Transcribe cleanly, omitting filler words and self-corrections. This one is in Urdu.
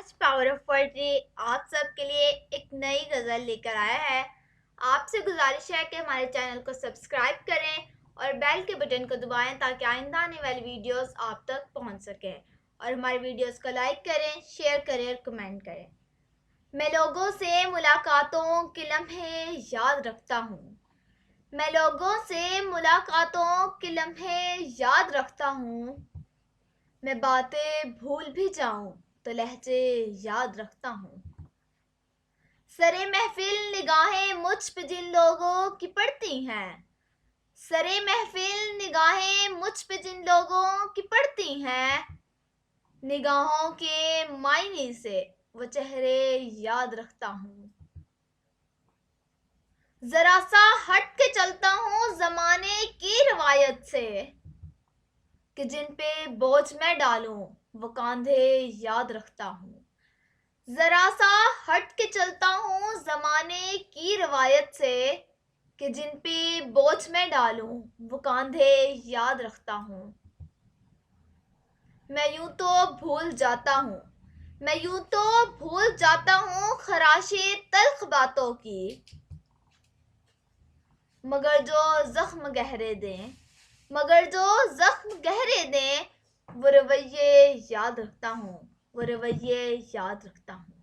آج پاور آف پوئٹری آپ سب کے لیے ایک نئی غزل لے کر آیا ہے۔ آپ سے گزارش ہے کہ ہمارے چینل کو سبسکرائب کریں اور بیل کے بٹن کو دبائیں تاکہ آئندہ آنے والی ویڈیوز آپ تک پہنچ سکے، اور ہماری ویڈیوز کو لائک کریں، شیئر کریں اور کمنٹ کریں۔ میں لوگوں سے ملاقاتوں کے لمحے یاد رکھتا ہوں، میں لوگوں سے ملاقاتوں کے لمحے یاد رکھتا ہوں، میں باتیں بھول بھی جاؤں تو لہجے یاد رکھتا ہوں۔ سرے محفل نگاہیں مجھ پہ جن لوگوں کی پڑتی ہیں، سرے محفل نگاہیں مجھ پہ جن لوگوں کی پڑتی ہیں، نگاہوں کے معنی سے وہ چہرے یاد رکھتا ہوں۔ ذرا سا ہٹ کے چلتا ہوں زمانے کی روایت سے، کہ جن پہ بوجھ میں ڈالوں وہ کاندھے یاد رکھتا ہوں۔ ذرا سا ہٹ کے چلتا ہوں زمانے کی روایت سے، کہ جن پہ بوجھ میں ڈالوں وہ کاندھے یاد رکھتا ہوں۔ میں یوں تو بھول جاتا ہوں، میں یوں تو بھول جاتا ہوں خراشِ تلخ باتوں کی، مگر جو زخم گہرے دیں، مگر جو زخم گہرے دیں، وہ رویے یاد رکھتا ہوں، وہ رویے یاد رکھتا ہوں۔